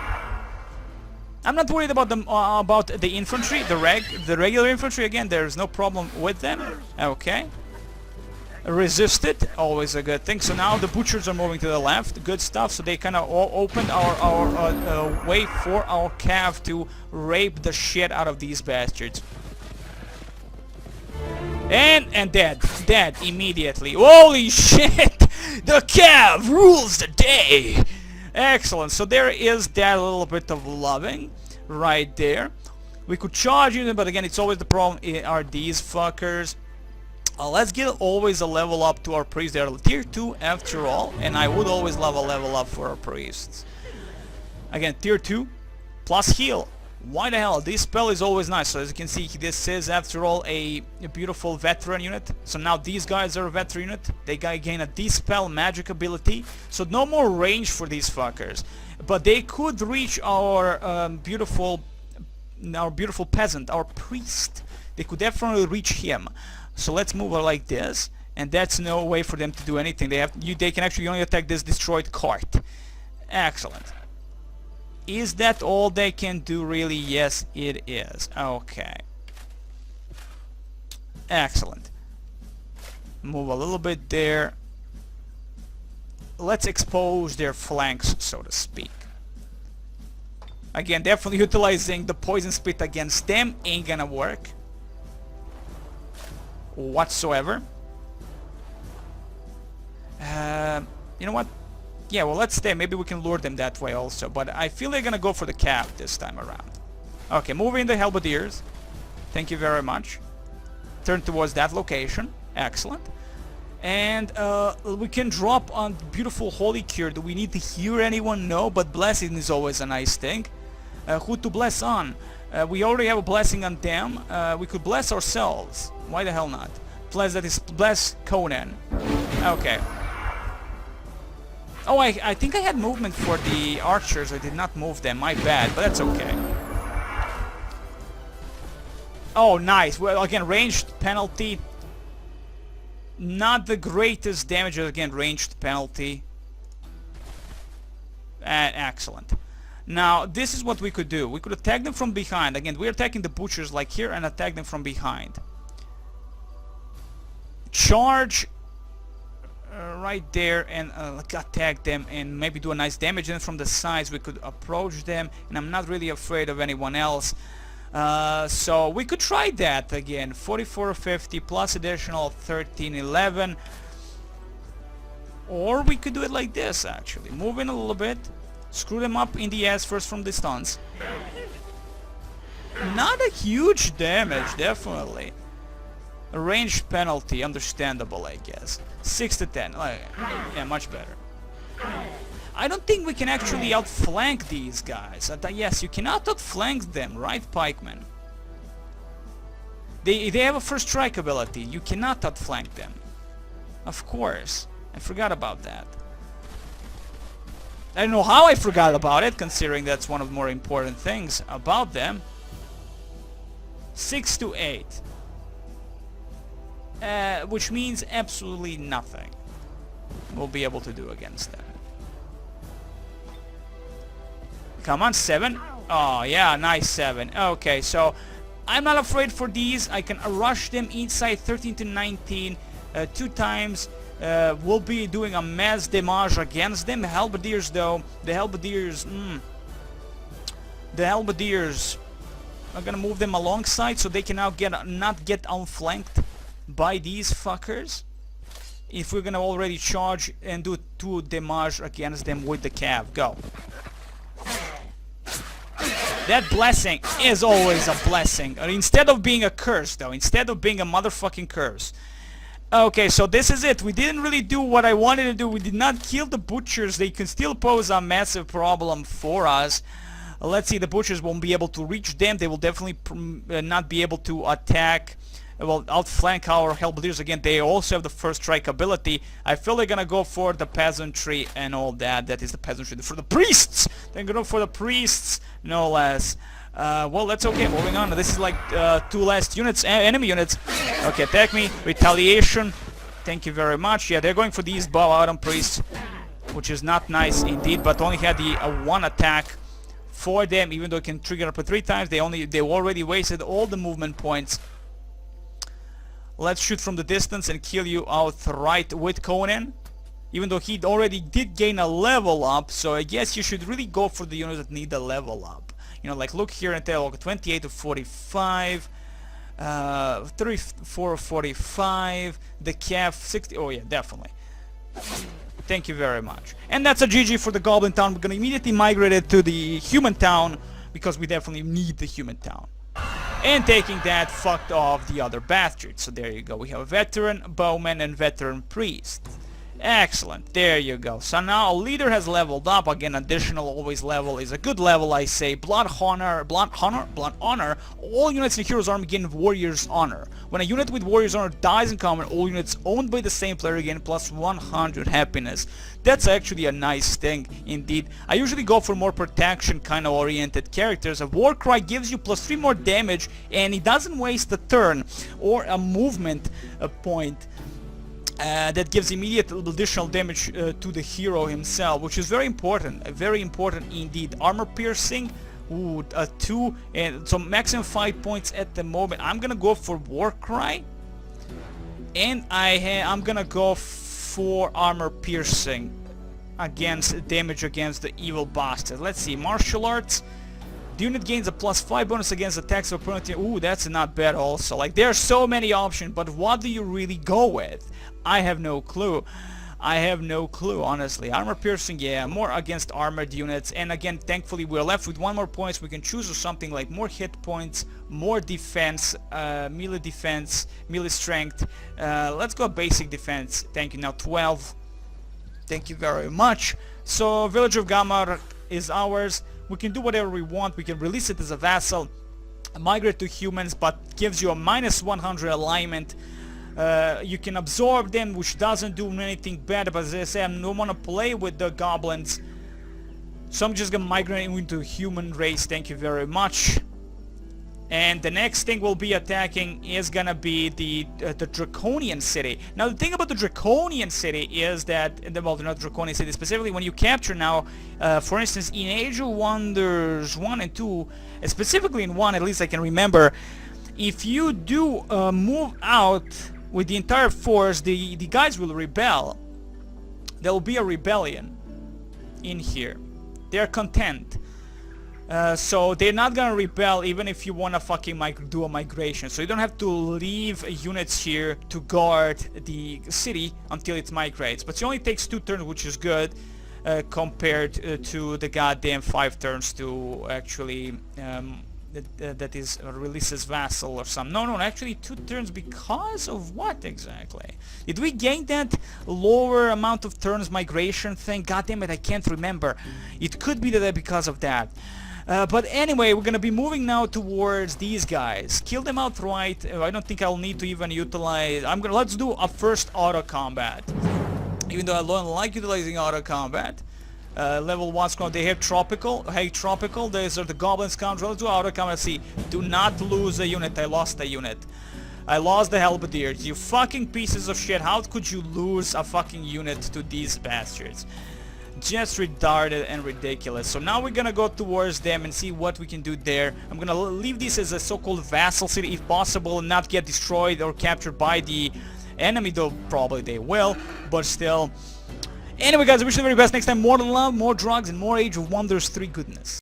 I'm not worried about the infantry, the regular infantry. Again, there's no problem with them. Okay. Resist it, always a good thing. So now the butchers are moving to the left. Good stuff. So they kind of opened our way for our cav to rape the shit out of these bastards. And dead immediately. Holy shit! The cav rules the day. Excellent. So there is that little bit of loving right there. We could charge in, but again, it's always the problem are these fuckers. Let's get always a level up to our priests. They're tier 2 after all, and I would always love a level up for our priests. Again, tier 2 plus heal. Why the hell? This spell is always nice. So as you can see, this is after all a beautiful veteran unit. So now these guys are a veteran unit. They gain a dispel magic ability. So no more range for these fuckers. But they could reach our beautiful peasant, our priest. They could definitely reach him. So let's move her like this. And that's no way for them to do anything. They can actually only attack this destroyed cart. Excellent. Is that all they can do, really? Yes, it is. Okay. Excellent. Move a little bit there. Let's expose their flanks, so to speak. Again, definitely utilizing the poison spit against them ain't gonna work whatsoever. You know what? Yeah, well, let's stay. Maybe we can lure them that way also. But I feel they're gonna go for the cap this time around. Okay, moving the halberdiers. Thank you very much. Turn towards that location. Excellent. And we can drop on beautiful Holy Cure. Do we need to hear anyone? No, but blessing is always a nice thing. Who to bless on? We already have a blessing on them. We could bless ourselves. Why the hell not? Bless Conan. Okay. Oh, I think I had movement for the archers. I did not move them. My bad, but that's okay. Oh, nice. Well, again, ranged penalty. Not the greatest damage. Again, ranged penalty. Excellent. Now, this is what we could do. We could attack them from behind. Again, we're attacking the butchers like here and attack them from behind. Charge right there and attack them and maybe do a nice damage. And from the sides we could approach them, and I'm not really afraid of anyone else. So we could try that again. 4450 plus additional 1311. Or we could do it like this actually. Move in a little bit. Screw them up in the ass first from distance. Not a huge damage, definitely. A ranged penalty, understandable, I guess. 6 to 10. Yeah, much better. I don't think we can actually outflank these guys. Yes, you cannot outflank them, right, pikemen? They have a first strike ability. You cannot outflank them. Of course. I forgot about that. I don't know how I forgot about it, considering that's one of the more important things about them. 6 to 8. Which means absolutely nothing we'll be able to do against them. Come on, 7. Oh, yeah, nice 7. Okay, so I'm not afraid for these. I can rush them inside 13 to 19 2 times. We'll be doing a mass damage against them. Halberdiers, though, the halberdiers are gonna move them alongside so they can now not get outflanked by these fuckers. If we're gonna already charge and do 2 damage against them with the cav. Go. That blessing is always a blessing. Instead of being a curse, though. Instead of being a motherfucking curse. Okay, so this is it. We didn't really do what I wanted to do. We did not kill the butchers. They can still pose a massive problem for us. Let's see, the butchers won't be able to reach them. They will definitely not be able to attack, well, outflank our Hellbleeders again. They also have the first strike ability. I feel they're gonna go for the peasantry and all that. That is the peasantry. For the priests! They're gonna go for the priests, no less. Well, that's okay. Moving on. This is like 2 last units, enemy units. Okay, attack me. Retaliation. Thank you very much. Yeah, they're going for these bow-bottom priests, which is not nice indeed, but only had the 1 attack for them, even though it can trigger up to 3 times. They already wasted all the movement points. Let's shoot from the distance and kill you outright with Conan, even though he already did gain a level up. So I guess you should really go for the units that need a level up. You know, like look here and tell 28 to 45, 34 to 45, the calf 60. Oh yeah, definitely. Thank you very much. And that's a GG for the Goblin Town. We're gonna immediately migrate it to the Human Town because we definitely need the Human Town. And taking that, fucked off the other bastards. So there you go. We have a veteran bowman and veteran priest. Excellent. There you go. So now a leader has leveled up. Again, additional always level is a good level, I say. Blood honor. All units in Hero's Army gain Warrior's Honor. When a unit with Warrior's Honor dies in combat, all units owned by the same player gain plus 100 happiness. That's actually a nice thing indeed. I usually go for more protection kind of oriented characters. A Warcry gives you plus 3 more damage, and it doesn't waste a turn or a movement point. That gives immediate additional damage to the hero himself, which is very important indeed. Armor piercing, ooh, 2, and so maximum 5 points at the moment. I'm gonna go for Warcry, and I'm gonna go for armor piercing against damage against the evil bastard. Let's see, martial arts. The unit gains a plus 5 bonus against attacks of opponent. Ooh, that's not bad also. Like, there are so many options, but what do you really go with? I have no clue. Honestly. Armor piercing, yeah, more against armored units. And again, thankfully, we're left with 1 more points. We can choose something like more hit points, more defense, melee strength. Let's go basic defense. Thank you. Now 12. Thank you very much. So, Village of Gamar is ours. We can do whatever we want. We can release it as a vassal, migrate to humans, but gives you a minus 100 alignment. You can absorb them, which doesn't do anything bad, but as I say, I don't want to play with the goblins, so I'm just gonna migrate into human race. Thank you very much. And the next thing we'll be attacking is gonna be the Draconian City. Now the thing about the Draconian City is that, well, not Draconian City specifically, when you capture now, for instance, in Age of Wonders 1 and 2, specifically in 1 at least I can remember, if you do move out with the entire force, the guys will rebel. There will be a rebellion in here. They're content. So they're not gonna rebel even if you wanna fucking do a migration. So you don't have to leave units here to guard the city until it migrates. But it only takes 2 turns, which is good compared to the goddamn 5 turns to actually that is releases vassal or something. No, actually 2 turns because of what exactly? Did we gain that lower amount of turns migration thing? God damn it, I can't remember. It could be that because of that. But anyway, we're gonna be moving now towards these guys. Kill them outright. I don't think I'll need to even utilize. Let's do a first auto combat. Even though I don't like utilizing auto combat. Level 1 squad, they have tropical. Hey, tropical, these are the goblin scoundrels. Let's do auto combat. See, do not lose a unit. I lost a unit. I lost the halberdiers. You fucking pieces of shit. How could you lose a fucking unit to these bastards? Just retarded and ridiculous. So now we're gonna go towards them and see what we can do there. I'm gonna leave this as a so-called vassal city if possible and not get destroyed or captured by the enemy, though probably they will, but still. Anyway guys, I wish you the very best. Next time, more love, more drugs, and more Age of Wonders 3 goodness.